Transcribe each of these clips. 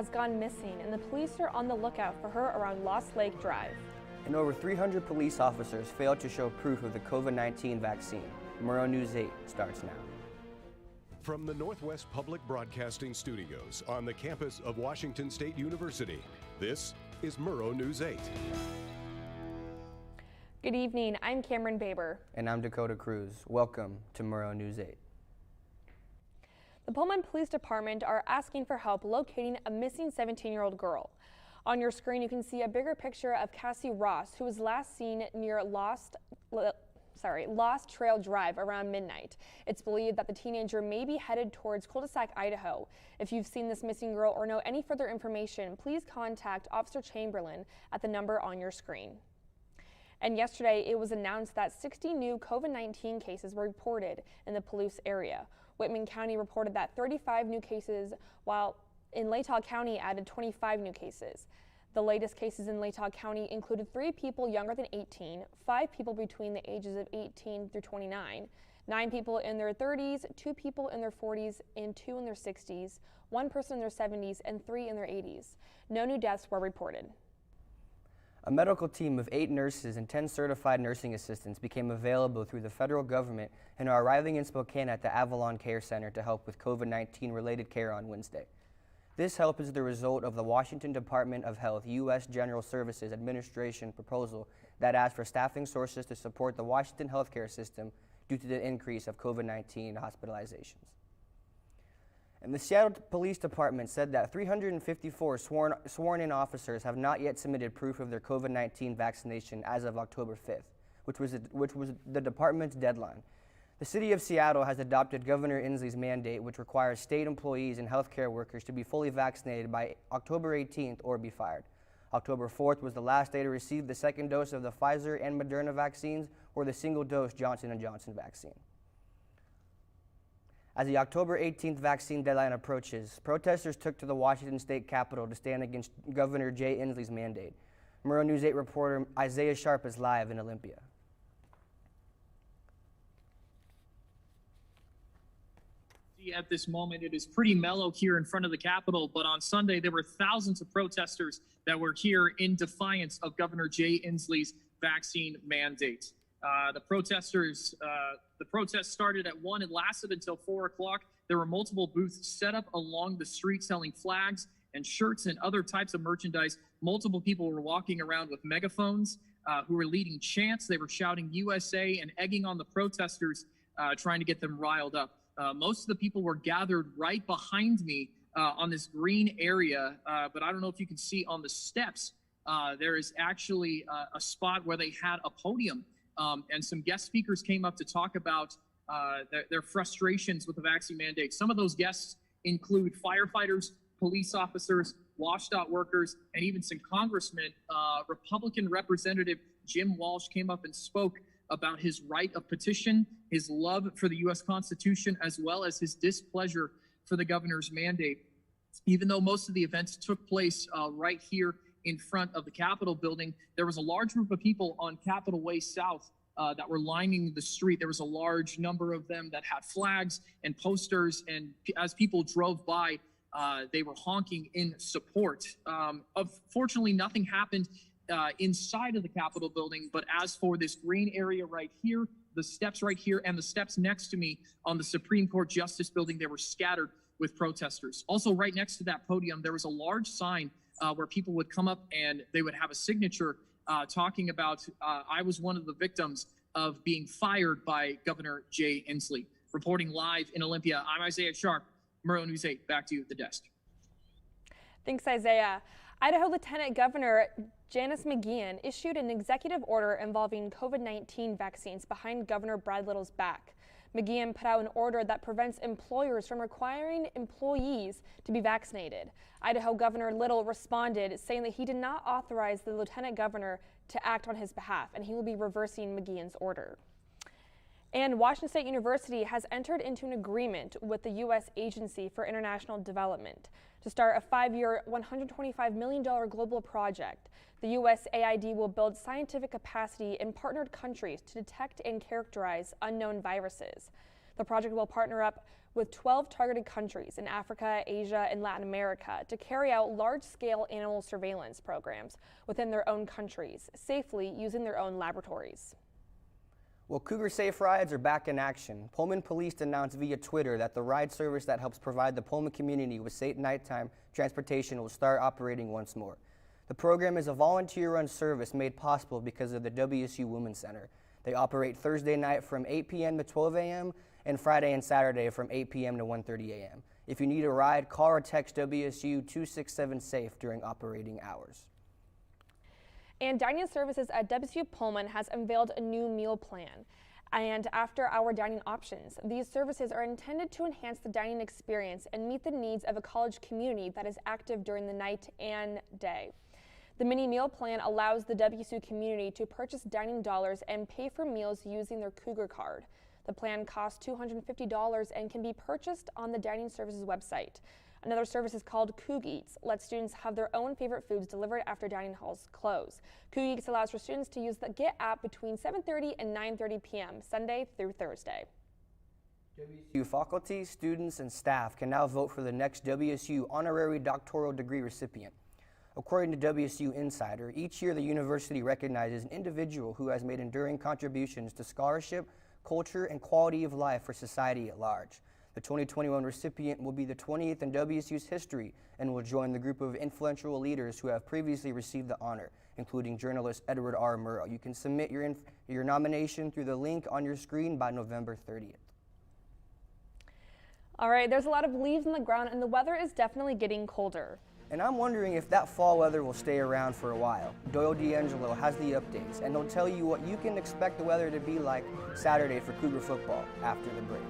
has gone missing, and the police are on the lookout for her around Lost Lake Drive. And over 300 police officers failed to show proof of the COVID-19 vaccine. Murrow News 8 starts now. From the Northwest Public Broadcasting Studios on the campus of Washington State University, this is Murrow News 8. Good evening, I'm Cameron Baber. And I'm Dakota Cruz. Welcome to Murrow News 8. The Pullman Police Department are asking for help locating a missing 17-year-old girl. On your screen, you can see a bigger picture of Cassie Ross, who was last seen near Lost Trail Drive around midnight. It's believed that the teenager may be headed towards Cul-de-sac, Idaho. If you've seen this missing girl or know any further information, please contact Officer Chamberlain at the number on your screen. And yesterday, it was announced that 60 new COVID-19 cases were reported in the Palouse area. Whitman County reported that 35 new cases, while in Latah County added 25 new cases. The latest cases in Latah County included 3 people younger than 18, 5 people between the ages of 18 through 29, 9 people in their 30s, 2 people in their 40s, and 2 in their 60s, 1 person in their 70s, and 3 in their 80s. No new deaths were reported. A medical team of 8 nurses and 10 certified nursing assistants became available through the federal government and are arriving in Spokane at the Avalon Care Center to help with COVID-19 related care on Wednesday. This help is the result of the Washington Department of Health U.S. General Services Administration proposal that asks for staffing sources to support the Washington healthcare system due to the increase of COVID-19 hospitalizations. And the Seattle Police Department said that 354 sworn-in officers have not yet submitted proof of their COVID-19 vaccination as of October 5th, which was the department's deadline. The city of Seattle has adopted Governor Inslee's mandate, which requires state employees and healthcare workers to be fully vaccinated by October 18th or be fired. October 4th was the last day to receive the second dose of the Pfizer and Moderna vaccines or the single-dose Johnson & Johnson vaccine. As the October 18th vaccine deadline approaches, protesters took to the Washington State Capitol to stand against Governor Jay Inslee's mandate. Murrow News 8 reporter Isaiah Sharp is live in Olympia. At this moment, it is pretty mellow here in front of the Capitol, but on Sunday, there were thousands of protesters that were here in defiance of Governor Jay Inslee's vaccine mandate. The protest started at 1 and lasted until 4 o'clock. There were multiple booths set up along the street selling flags and shirts and other types of merchandise. Multiple people were walking around with megaphones who were leading chants. They were shouting USA and egging on the protesters, trying to get them riled up. Most of the people were gathered right behind me on this green area, but I don't know if you can see on the steps, there is actually a spot where they had a podium. And some guest speakers came up to talk about their frustrations with the vaccine mandate. Some of those guests include firefighters, police officers, WashDOT workers, and even some congressmen. Republican Representative Jim Walsh came up and spoke about his right of petition, his love for the U.S. Constitution, as well as his displeasure for the governor's mandate. Even though most of the events took place right here in front of the Capitol building, there was a large group of people on Capitol Way South that were lining the street. There was a large number of them that had flags and posters, and as people drove by, they were honking in support. Unfortunately, nothing happened inside of the Capitol building, but as for this green area right here, the steps right here, and the steps next to me on the Supreme Court Justice building, they were scattered with protesters. Also, right next to that podium, there was a large sign where people would come up and they would have a signature talking about, I was one of the victims of being fired by Governor Jay Inslee. Reporting live in Olympia, I'm Isaiah Sharp, Murrow News 8. Back to you at the desk. Thanks, Isaiah. Idaho Lieutenant Governor Janice McGeachin issued an executive order involving COVID-19 vaccines behind Governor Brad Little's back. McGeachin put out an order that prevents employers from requiring employees to be vaccinated. Idaho Governor Little responded, saying that he did not authorize the lieutenant governor to act on his behalf, and he will be reversing McGeachin's order. And Washington State University has entered into an agreement with the U.S. Agency for International Development to start a 5-year, $125 million global project. The USAID will build scientific capacity in partnered countries to detect and characterize unknown viruses. The project will partner up with 12 targeted countries in Africa, Asia, and Latin America to carry out large-scale animal surveillance programs within their own countries, safely using their own laboratories. Well, Cougar Safe Rides are back in action. Pullman Police announced via Twitter that the ride service that helps provide the Pullman community with safe nighttime transportation will start operating once more. The program is a volunteer-run service made possible because of the WSU Women's Center. They operate Thursday night from 8 p.m. to 12 a.m. and Friday and Saturday from 8 p.m. to 1:30 a.m. If you need a ride, call or text WSU 267-SAFE during operating hours. And dining services at WSU Pullman has unveiled a new meal plan and after-hour dining options. These services are intended to enhance the dining experience and meet the needs of a college community that is active during the night and day. The mini meal plan allows the WSU community to purchase dining dollars and pay for meals using their Cougar card. The plan costs $250 and can be purchased on the dining services website. Another service is called Coug Eats. Let students have their own favorite foods delivered after dining halls close. Coug Eats allows for students to use the Get app between 7:30 and 9:30 p.m. Sunday through Thursday. WSU faculty, students, and staff can now vote for the next WSU honorary doctoral degree recipient. According to WSU Insider, each year the university recognizes an individual who has made enduring contributions to scholarship, culture, and quality of life for society at large. The 2021 recipient will be the 20th in WSU's history and will join the group of influential leaders who have previously received the honor, including journalist Edward R. Murrow. You can submit your nomination through the link on your screen by November 30th. All right, there's a lot of leaves on the ground and the weather is definitely getting colder. And I'm wondering if that fall weather will stay around for a while. Doyle D'Angelo has the updates, and he'll tell you what you can expect the weather to be like Saturday for Cougar football after the break.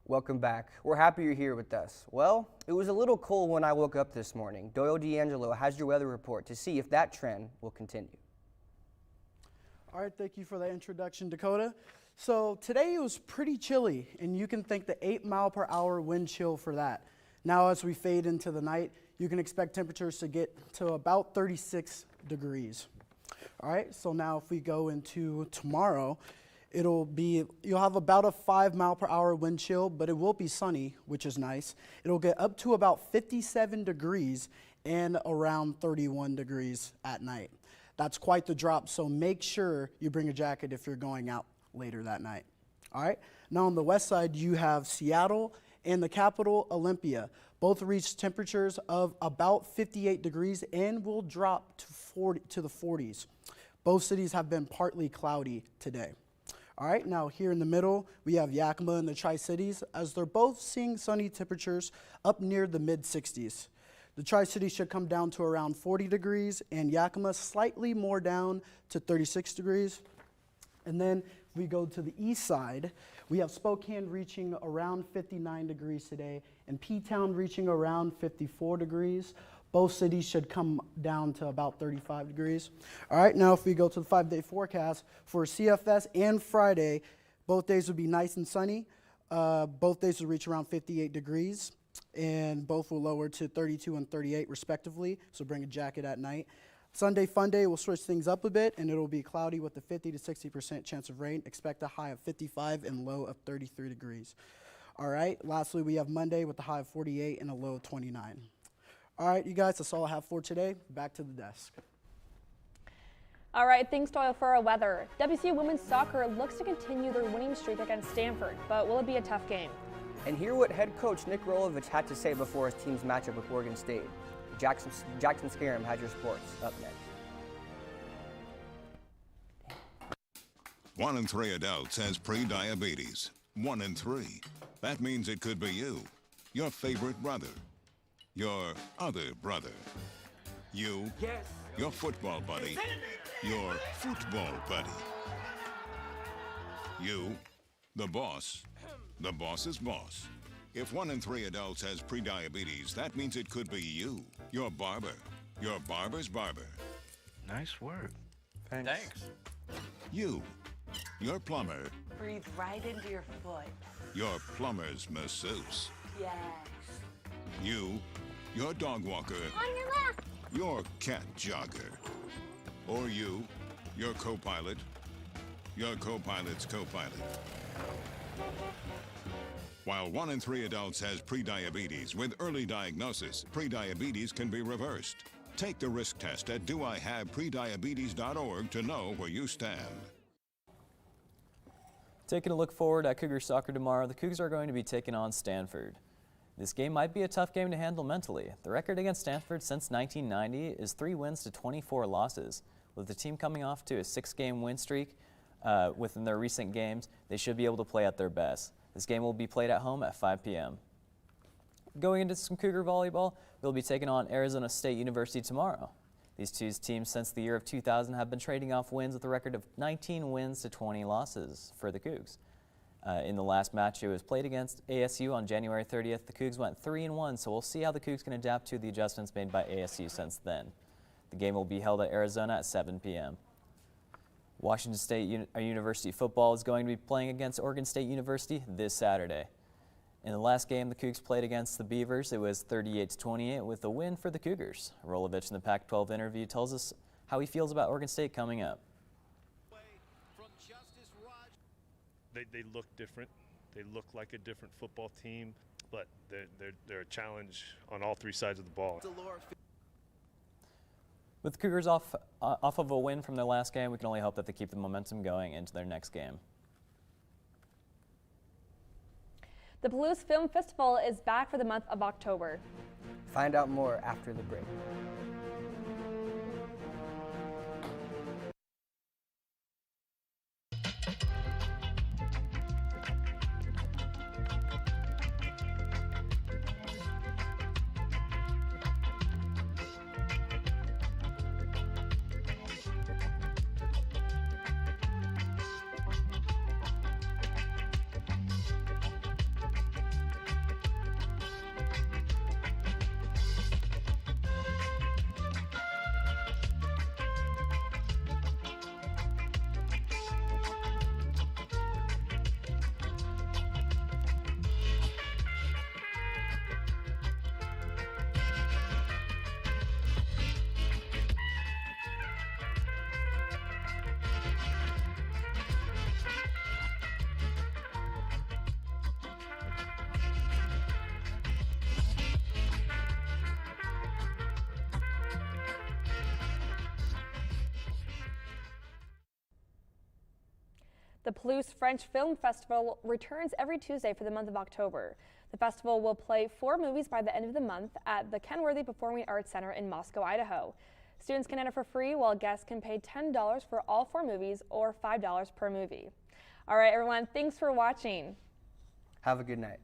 Welcome back. We're happy you're here with us. Well, it was a little cold when I woke up this morning. Doyle D'Angelo has your weather report to see if that trend will continue. All right, thank you for that introduction, Dakota. So today it was pretty chilly, and you can thank the 8-mile-per-hour wind chill for that. Now as we fade into the night, you can expect temperatures to get to about 36 degrees. All right, so now if we go into tomorrow, you'll have about a 5-mile-per-hour wind chill, but it will be sunny, which is nice. It'll get up to about 57 degrees and around 31 degrees at night. That's quite the drop, so make sure you bring a jacket if you're going out later that night. All right, now on the west side, you have Seattle and the capital, Olympia. Both reach temperatures of about 58 degrees and will drop to the 40s. Both cities have been partly cloudy today. All right, now here in the middle, we have Yakima and the Tri-Cities, as they're both seeing sunny temperatures up near the mid-60s. The Tri-Cities should come down to around 40 degrees, and Yakima slightly more down to 36 degrees. And then if we go to the east side, we have Spokane reaching around 59 degrees today, and P-Town reaching around 54 degrees. Both cities should come down to about 35 degrees. All right, now if we go to the 5-day forecast for CFS and Friday, both days would be nice and sunny. Both days will reach around 58 degrees, and both will lower to 32 and 38 respectively, so bring a jacket at night. Sunday fun day will switch things up a bit, and it'll be cloudy with a 50 to 60% chance of rain. Expect a high of 55 and low of 33 degrees. All right, lastly, we have Monday with a high of 48 and a low of 29. All right, you guys, that's all I have for today. Back to the desk. All right, thanks Doyle for our weather. WCU women's soccer looks to continue their winning streak against Stanford, but will it be a tough game? And hear what head coach Nick Rolovich had to say before his team's matchup with Oregon State. Jackson Scarum has your sports up next. 1 in 3 adults has pre-diabetes. 1 in 3. That means it could be you, your favorite brother, your other brother, you, your football buddy, your football buddy, you, the boss's boss. If 1 in 3 adults has pre-diabetes, that means it could be you, your barber, your barber's barber. Nice work. Thanks. You, your plumber, Breathe right into your foot. your plumber's masseuse. Yes. You, your dog walker, On your left. your cat jogger. Or you, your co-pilot, your co-pilot's co-pilot. While 1 in 3 adults has pre-diabetes, with early diagnosis, pre-diabetes can be reversed. Take the risk test at doihaveprediabetes.org to know where you stand. Taking a look forward at Cougar soccer tomorrow, the Cougs are going to be taking on Stanford. This game might be a tough game to handle mentally. The record against Stanford since 1990 is 3 wins to 24 losses. With the team coming off to a 6-game win streak within their recent games, they should be able to play at their best. This game will be played at home at 5 p.m. Going into some Cougar volleyball, we'll be taking on Arizona State University tomorrow. These two teams since the year of 2000 have been trading off wins with a record of 19 wins to 20 losses for the Cougs. In the last match, it was played against ASU on January 30th. The Cougs went 3-1, so we'll see how the Cougs can adapt to the adjustments made by ASU since then. The game will be held at Arizona at 7 p.m. Washington State University football is going to be playing against Oregon State University this Saturday. In the last game the Cougs played against the Beavers, it was 38-28 with a win for the Cougars. Rolovich in the Pac-12 interview tells us how he feels about Oregon State coming up. They look different. They look like a different football team, but they're a challenge on all 3 sides of the ball. With the Cougars off of a win from their last game, we can only hope that they keep the momentum going into their next game. The Palouse Film Festival is back for the month of October. Find out more after the break. The Palouse French Film Festival returns every Tuesday for the month of October. The festival will play 4 movies by the end of the month at the Kenworthy Performing Arts Center in Moscow, Idaho. Students can enter for free, while guests can pay $10 for all 4 movies or $5 per movie. All right, everyone, thanks for watching. Have a good night.